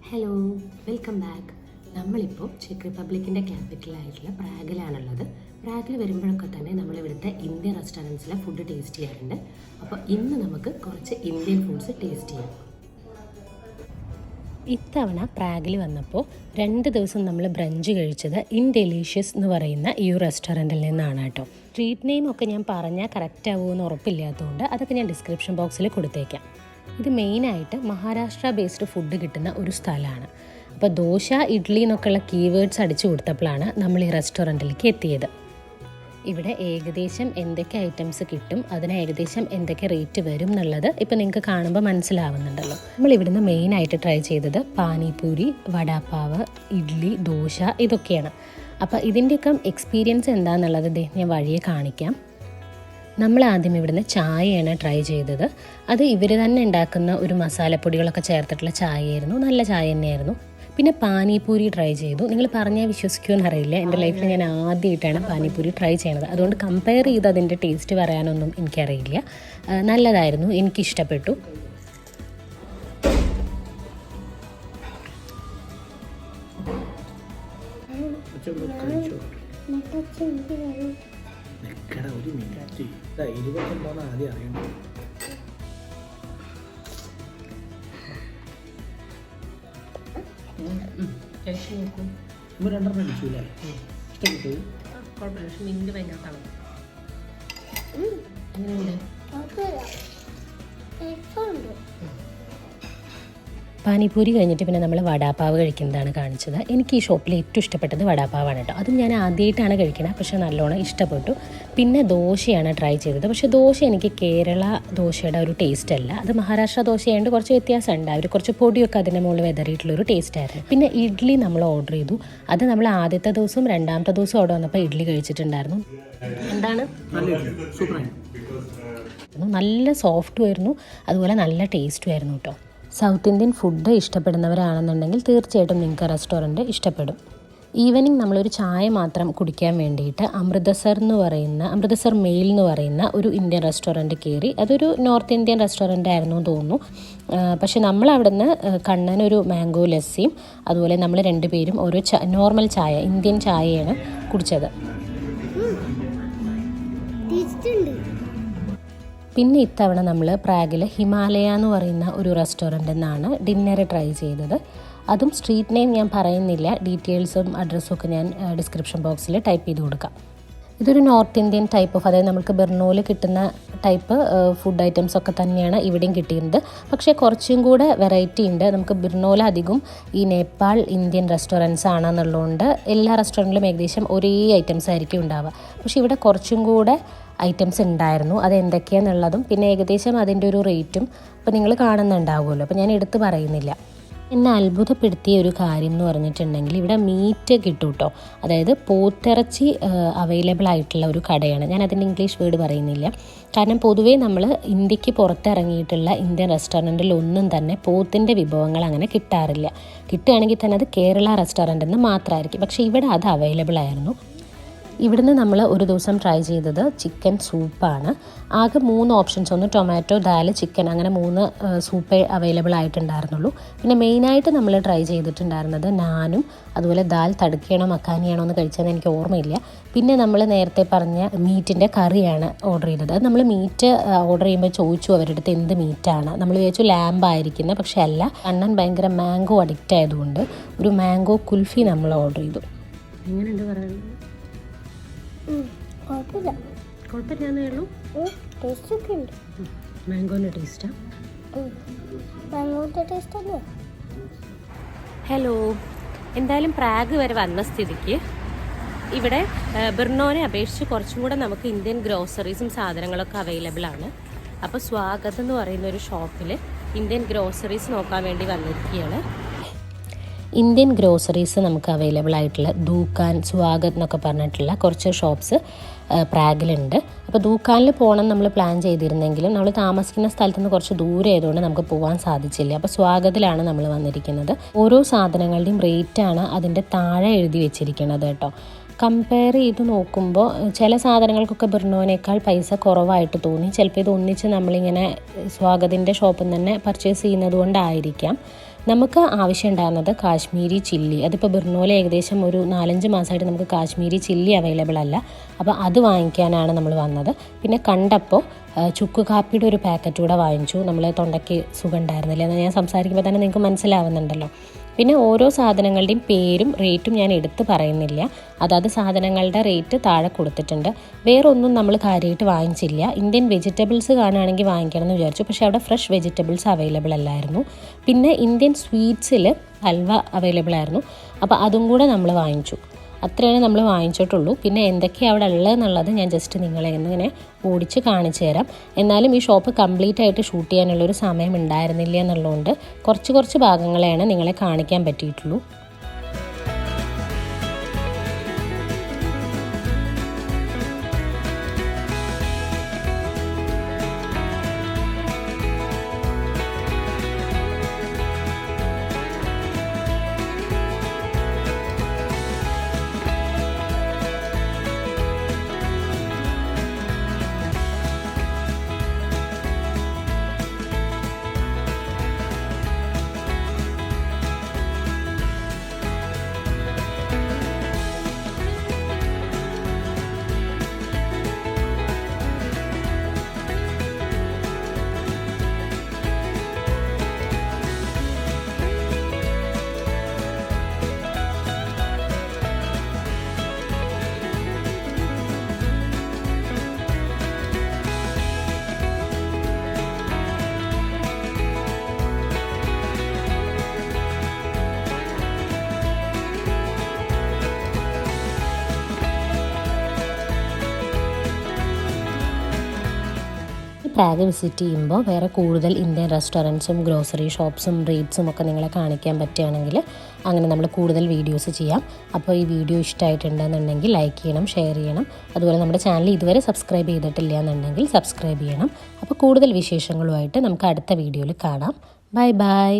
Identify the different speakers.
Speaker 1: Hello, welcome back. നമ്മളിപ്പോൾ check റിപ്പബ്ലിക്കിൻ്റെ ക്യാപിറ്റലായിട്ടുള്ള പ്രാഗിലാണുള്ളത്. പ്രാഗിൽ വരുമ്പോഴൊക്കെ തന്നെ നമ്മളിവിടുത്തെ ഇന്ത്യൻ റെസ്റ്റോറൻറ്റ്സിലെ ഫുഡ് ടേസ്റ്റ് ചെയ്യാറുണ്ട്. അപ്പോൾ ഇന്ന് നമുക്ക് കുറച്ച് ഇന്ത്യൻ ഫുഡ്സ് ടേസ്റ്റ് ചെയ്യാം. ഇത്തവണ പ്രാഗിൽ വന്നപ്പോൾ 2 ദിവസം നമ്മൾ ബ്രഞ്ച് കഴിച്ചത് ഇൻ ഡെലീഷ്യസ് എന്ന് പറയുന്ന ഈ റെസ്റ്റോറൻറ്റിൽ നിന്നാണ് കേട്ടോ. സ്ട്രീറ്റ് നെയിം ഒക്കെ ഞാൻ പറഞ്ഞാൽ കറക്റ്റ് ആവുമെന്ന് ഉറപ്പില്ലാത്തതുകൊണ്ട് അതൊക്കെ ഞാൻ ഡിസ്ക്രിപ്ഷൻ ബോക്സിൽ കൊടുത്തേക്കാം. ഇത് മെയിനായിട്ട് മഹാരാഷ്ട്ര ബേസ്ഡ് ഫുഡ് കിട്ടുന്ന ഒരു സ്ഥലമാണ്. അപ്പോൾ ദോശ, ഇഡ്ഡലി എന്നൊക്കെയുള്ള കീവേഡ്സ് അടിച്ചു കൊടുത്തപ്പോഴാണ് നമ്മൾ ഈ റെസ്റ്റോറൻറ്റിലേക്ക് എത്തിയത്. ഇവിടെ ഏകദേശം എന്തൊക്കെ ഐറ്റംസ് കിട്ടും, അതിന് ഏകദേശം എന്തൊക്കെ റേറ്റ് വരും എന്നുള്ളത് ഇപ്പോൾ നിങ്ങൾക്ക് കാണുമ്പോൾ മനസ്സിലാവുന്നുണ്ടല്ലോ. നമ്മൾ ഇവിടുന്ന് മെയിനായിട്ട് ട്രൈ ചെയ്തത് പാനിപൂരി, വടാപ്പാവ്, ഇഡ്ഡലി, ദോശ ഇതൊക്കെയാണ്. അപ്പോൾ ഇതിൻ്റെയൊക്കെ എക്സ്പീരിയൻസ് എന്താണെന്നുള്ളത് ഞാൻ വഴിയെ കാണിക്കാം. നമ്മൾ ആദ്യം ഇവിടുന്ന് ചായയാണ് ട്രൈ ചെയ്തത്. അത് ഇവർ തന്നെ ഉണ്ടാക്കുന്ന ഒരു മസാലപ്പൊടികളൊക്കെ ചേർത്തിട്ടുള്ള ചായയായിരുന്നു. നല്ല ചായ തന്നെയായിരുന്നു. പിന്നെ പാനിപൂരി ട്രൈ ചെയ്തു. നിങ്ങൾ പറഞ്ഞാൽ വിശ്വസിക്കുമെന്ന് അറിയില്ല, എൻ്റെ ലൈഫിൽ ഞാൻ ആദ്യമായിട്ടാണ് പാനിപൂരി ട്രൈ ചെയ്യണത്. അതുകൊണ്ട് കമ്പയർ ചെയ്ത് അതിൻ്റെ ടേസ്റ്റ് പറയാനൊന്നും എനിക്കറിയില്ല. നല്ലതായിരുന്നു, എനിക്കിഷ്ടപ്പെട്ടു.
Speaker 2: ഒരു മിനിറ്റ് 20 ആദ്യം അറിയണം. രണ്ടെണ്ണം അടിച്ചൂല്ലേ? ഇഷ്ടപ്പെട്ടു?
Speaker 1: കുഴപ്പമില്ല, പക്ഷെ മിന്റ് ഭയങ്കര തളം. എങ്ങനെയുണ്ട്? പാനിപൂരി കഴിഞ്ഞിട്ട് പിന്നെ നമ്മൾ വടാപ്പാവ് കഴിക്കുന്നതാണ് കാണിച്ചത്. എനിക്ക് ഈ ഷോപ്പിൽ ഏറ്റവും ഇഷ്ടപ്പെട്ടത് വടാപ്പാവാണ് കേട്ടോ. അതും ഞാൻ ആദ്യമായിട്ടാണ് കഴിക്കുന്നത്, പക്ഷേ നല്ലോണം ഇഷ്ടപ്പെട്ടു. പിന്നെ ദോശയാണ് ട്രൈ ചെയ്തത്. പക്ഷേ ദോശ എനിക്ക് കേരള ദോശയുടെ ഒരു ടേസ്റ്റ് അല്ല, അത് മഹാരാഷ്ട്ര ദോശയായതുകൊണ്ട് കുറച്ച് വ്യത്യാസമുണ്ട്. അവർ കുറച്ച് പൊടിയൊക്കെ അതിൻ്റെ മുകളിൽ വെതറിയിട്ടുള്ളൊരു ടേസ്റ്റായിരുന്നു. പിന്നെ ഇഡ്ഡലി നമ്മൾ ഓർഡർ ചെയ്തു. അത് നമ്മൾ ആദ്യത്തെ ദിവസവും 2ാമത്തെ ദിവസവും അവിടെ വന്നപ്പോൾ ഇഡ്ഡലി കഴിച്ചിട്ടുണ്ടായിരുന്നു. എന്താണ്, നല്ല സോഫ്റ്റും ആയിരുന്നു, അതുപോലെ നല്ല ടേസ്റ്റും ആയിരുന്നു കേട്ടോ. സൗത്ത് ഇന്ത്യൻ ഫുഡ് ഇഷ്ടപ്പെടുന്നവരാണെന്നുണ്ടെങ്കിൽ തീർച്ചയായിട്ടും നിങ്ങൾക്ക് റെസ്റ്റോറൻറ്റ് ഇഷ്ടപ്പെടും. ഈവനിങ് നമ്മളൊരു ചായ മാത്രം കുടിക്കാൻ വേണ്ടിയിട്ട് അമൃതസർ മെയിൽ എന്ന് പറയുന്ന ഒരു ഇന്ത്യൻ റെസ്റ്റോറൻറ്റ് കയറി. അതൊരു നോർത്ത് ഇന്ത്യൻ റെസ്റ്റോറൻ്റ് ആയിരുന്നു എന്ന് തോന്നുന്നു. പക്ഷേ നമ്മൾ അവിടെ നിന്ന് കണ്ണനൊരു മാംഗോ ലസ്സിയും അതുപോലെ നമ്മൾ 2 പേരും ഓരോ നോർമൽ ചായ, ഇന്ത്യൻ ചായയാണ് കുടിച്ചത്. പിന്നെ ഇത്തവണ നമ്മൾ പ്രാഗിൽ ഹിമാലയ എന്ന് പറയുന്ന ഒരു റെസ്റ്റോറൻറ്റിൽ നിന്നാണ് ഡിന്നർ ട്രൈ ചെയ്തത്. അതും സ്ട്രീറ്റ് നെയിം ഞാൻ പറയുന്നില്ല, ഡീറ്റെയിൽസും അഡ്രസ്സും ഒക്കെ ഞാൻ ഡിസ്ക്രിപ്ഷൻ ബോക്സിൽ ടൈപ്പ് ചെയ്ത് കൊടുക്കാം. ഇതൊരു നോർത്ത് ഇന്ത്യൻ ടൈപ്പ് ഓഫ്, അതായത് നമുക്ക് ബെർണോയിൽ കിട്ടുന്ന ടൈപ്പ് ഫുഡ് ഐറ്റംസ് ഒക്കെ തന്നെയാണ് ഇവിടെയും കിട്ടിയിരുന്നത്. പക്ഷേ കുറച്ചും കൂടെ വെറൈറ്റി ഉണ്ട്. നമുക്ക് ബെർണോയിൽ അധികം ഈ നേപ്പാൾ ഇന്ത്യൻ റെസ്റ്റോറൻറ്റ്സ് ആണെന്നുള്ളതുകൊണ്ട് എല്ലാ റെസ്റ്റോറൻറ്റിലും ഏകദേശം ഒരേ ഐറ്റംസ് ആയിരിക്കും ഉണ്ടാവുക. പക്ഷേ ഇവിടെ കുറച്ചും കൂടെ ഐറ്റംസ് ഉണ്ടായിരുന്നു. അത് എന്തൊക്കെയാണെന്നുള്ളതും പിന്നെ ഏകദേശം അതിൻ്റെ ഒരു റേറ്റും ഇപ്പോൾ നിങ്ങൾ കാണുന്നുണ്ടാവുമല്ലോ, അപ്പോൾ ഞാൻ എടുത്ത് പറയുന്നില്ല. എന്നെ അത്ഭുതപ്പെടുത്തിയ ഒരു കാര്യം എന്ന് പറഞ്ഞിട്ടുണ്ടെങ്കിൽ ഇവിടെ മീറ്റ് കിട്ടും കേട്ടോ. അതായത് പോത്തിറച്ചി അവൈലബിൾ ആയിട്ടുള്ള ഒരു കടയാണ്. ഞാൻ അതിൻ്റെ ഇംഗ്ലീഷ് വേർഡ് പറയുന്നില്ല, കാരണം പൊതുവേ നമ്മൾ ഇന്ത്യക്ക് പുറത്തിറങ്ങിയിട്ടുള്ള ഇന്ത്യൻ റെസ്റ്റോറൻറ്റിൽ ഒന്നും തന്നെ പോത്തിൻ്റെ വിഭവങ്ങൾ അങ്ങനെ കിട്ടാറില്ല. കിട്ടുകയാണെങ്കിൽ തന്നെ അത് കേരള റെസ്റ്റോറൻറ്റിൽ നിന്ന് മാത്രമായിരിക്കും. പക്ഷേ ഇവിടെ അത് അവൈലബിൾ ആയിരുന്നു. ഇവിടുന്ന് നമ്മൾ ഒരു ദിവസം ട്രൈ ചെയ്തത് ചിക്കൻ സൂപ്പാണ്. ആകെ 3 ഓപ്ഷൻസ്, ഒന്ന് ടൊമാറ്റോ, ദാൽ, ചിക്കൻ, അങ്ങനെ 3 സൂപ്പേ അവൈലബിൾ ആയിട്ടുണ്ടായിരുന്നുള്ളൂ. പിന്നെ മെയിനായിട്ട് നമ്മൾ ട്രൈ ചെയ്തിട്ടുണ്ടായിരുന്നത് നാനും അതുപോലെ ദാൽ തടുക്കയാണോ മക്കാനിയാണോ എന്ന് കഴിച്ചതെന്ന് എനിക്ക് ഓർമ്മയില്ല. പിന്നെ നമ്മൾ നേരത്തെ പറഞ്ഞ മീറ്റിൻ്റെ കറിയാണ് ഓർഡർ ചെയ്തത്. അത് നമ്മൾ മീറ്റ് ഓർഡർ ചെയ്യുമ്പോൾ ചോദിച്ചു അവരുടെ അടുത്ത് എന്ത് മീറ്റാണ്. നമ്മൾ വിചാരിച്ചു ലാമ്പായിരിക്കുന്നത്, പക്ഷേ അല്ല. അണ്ണൻ ഭയങ്കര മാംഗോ അഡിക്റ്റ് ആയതുകൊണ്ട് ഒരു മാംഗോ കുൽഫി നമ്മൾ ഓർഡർ ചെയ്തു. എങ്ങനെയുണ്ട് പറയുന്നത്? കുഴപ്പമില്ലാന്നേ ഉള്ളൂ,
Speaker 3: ടേസ്റ്റൊക്കെ ഉണ്ട്.
Speaker 1: മാംഗോൻ്റെ ടേസ്റ്റാ.
Speaker 3: മാംഗോൻ്റെ ടേസ്റ്റ് അല്ലേ?
Speaker 1: ഹലോ, എന്തായാലും പ്രാഗ് വരെ വന്ന സ്ഥിതിക്ക് ഇവിടെ ബെർണോനെ അപേക്ഷിച്ച് കുറച്ചും കൂടെ നമുക്ക് ഇന്ത്യൻ ഗ്രോസറീസും സാധനങ്ങളൊക്കെ അവൈലബിൾ ആണ്. അപ്പോൾ സ്വാഗതം എന്ന് പറയുന്ന ഒരു ഷോപ്പിൽ ഇന്ത്യൻ ഗ്രോസറീസ് നോക്കാൻ വേണ്ടി വന്നിരിക്കുകയാണ്. ഇന്ത്യൻ ഗ്രോസറീസ് നമുക്ക് അവൈലബിൾ ആയിട്ടുള്ള ദൂക്കാൻ, സ്വാഗത് എന്നൊക്കെ പറഞ്ഞിട്ടുള്ള കുറച്ച് ഷോപ്സ് പ്രാഗിലുണ്ട്. അപ്പോൾ ദൂക്കാനിൽ പോകണം നമ്മൾ പ്ലാൻ ചെയ്തിരുന്നെങ്കിലും നമ്മൾ താമസിക്കുന്ന സ്ഥലത്ത് നിന്ന് കുറച്ച് ദൂരെ ആയതുകൊണ്ട് നമുക്ക് പോകാൻ സാധിച്ചില്ല. അപ്പോൾ സ്വാഗതിലാണ് നമ്മൾ വന്നിരിക്കുന്നത്. ഓരോ സാധനങ്ങളുടെയും റേറ്റാണ് അതിൻ്റെ താഴെ എഴുതി വെച്ചിരിക്കുന്നത് കേട്ടോ. കമ്പയർ ചെയ്ത് നോക്കുമ്പോൾ ചില സാധനങ്ങൾക്കൊക്കെ ബ്രുണോനേക്കാൾ പൈസ കുറവായിട്ട് തോന്നി. ചിലപ്പോൾ ഇത് ഒന്നിച്ച് നമ്മളിങ്ങനെ സ്വാഗതിൻ്റെ ഷോപ്പിൽ നിന്ന് തന്നെ പർച്ചേസ് ചെയ്യുന്നത് കൊണ്ടായിരിക്കാം. നമുക്ക് ആവശ്യമുണ്ടാകുന്നത് കാശ്മീരി ചില്ലി. അതിപ്പോൾ ബ്രുണോയിൽ ഏകദേശം ഒരു 4-5 മാസമായിട്ട് നമുക്ക് കാശ്മീരി ചില്ലി അവൈലബിൾ അല്ല. അപ്പോൾ അത് വാങ്ങിക്കാനാണ് നമ്മൾ വന്നത്. പിന്നെ കണ്ടപ്പോൾ ചുക്ക് കാപ്പിയുടെ ഒരു പാക്കറ്റ് കൂടെ വാങ്ങിച്ചു. നമ്മൾ തൊണ്ടയ്ക്ക് സുഖം ഉണ്ടായിരുന്നില്ല എന്ന് ഞാൻ സംസാരിക്കുമ്പോൾ തന്നെ നിങ്ങൾക്ക് മനസ്സിലാവുന്നുണ്ടല്ലോ. പിന്നെ ഓരോ സാധനങ്ങളുടെയും പേരും റേറ്റും ഞാൻ എടുത്ത് പറയുന്നില്ല. അതായത് സാധനങ്ങളുടെ റേറ്റ് താഴെ കൊടുത്തിട്ടുണ്ട്. വേറെ ഒന്നും നമ്മൾ കാര്യമായിട്ട് വാങ്ങിച്ചില്ല. ഇന്ത്യൻ വെജിറ്റബിൾസ് കാണുകയാണെങ്കിൽ വാങ്ങിക്കണം എന്ന് വിചാരിച്ചു. പക്ഷേ അവിടെ ഫ്രഷ് വെജിറ്റബിൾസ് അവൈലബിൾ അല്ലായിരുന്നു. പിന്നെ ഇന്ത്യൻ സ്വീറ്റ്സിൽ ഹൽവ അവൈലബിൾ ആയിരുന്നു. അപ്പോൾ അതും കൂടെ നമ്മൾ വാങ്ങിച്ചു. അത്രയാണ് നമ്മൾ വാങ്ങിച്ചിട്ടുള്ളൂ. പിന്നെ എന്തൊക്കെയാണ് അവിടെ ഉള്ളതെന്നുള്ളത് ഞാൻ ജസ്റ്റ് നിങ്ങളെ ഇങ്ങനെ ഓടിച്ച് കാണിച്ചു തരാം. എന്നാലും ഈ ഷോപ്പ് കംപ്ലീറ്റ് ആയിട്ട് ഷൂട്ട് ചെയ്യാനുള്ളൊരു സമയം ഉണ്ടായിരുന്നില്ല എന്നുള്ളതുകൊണ്ട് കുറച്ച് ഭാഗങ്ങളെയാണ് നിങ്ങളെ കാണിക്കാൻ പറ്റിയിട്ടുള്ളൂ. പ്രാഗ് വിസിറ്റ് ചെയ്യുമ്പോൾ വേറെ കൂടുതൽ ഇന്ത്യൻ റെസ്റ്റോറൻറ്റ്സും ഗ്രോസറി ഷോപ്സും റേറ്റ്സും ഒക്കെ നിങ്ങളെ കാണിക്കാൻ പറ്റുകയാണെങ്കിൽ അങ്ങനെ നമ്മൾ കൂടുതൽ വീഡിയോസ് ചെയ്യാം. അപ്പോൾ ഈ വീഡിയോ ഇഷ്ടമായിട്ടുണ്ടെന്നുണ്ടെങ്കിൽ ലൈക്ക് ചെയ്യണം, ഷെയർ ചെയ്യണം. അതുപോലെ നമ്മുടെ ചാനൽ ഇതുവരെ സബ്സ്ക്രൈബ് ചെയ്തിട്ടില്ല എന്നുണ്ടെങ്കിൽ സബ്സ്ക്രൈബ് ചെയ്യണം. അപ്പോൾ കൂടുതൽ വിശേഷങ്ങളുമായിട്ട് നമുക്ക് അടുത്ത വീഡിയോയിൽ കാണാം. Bye bye.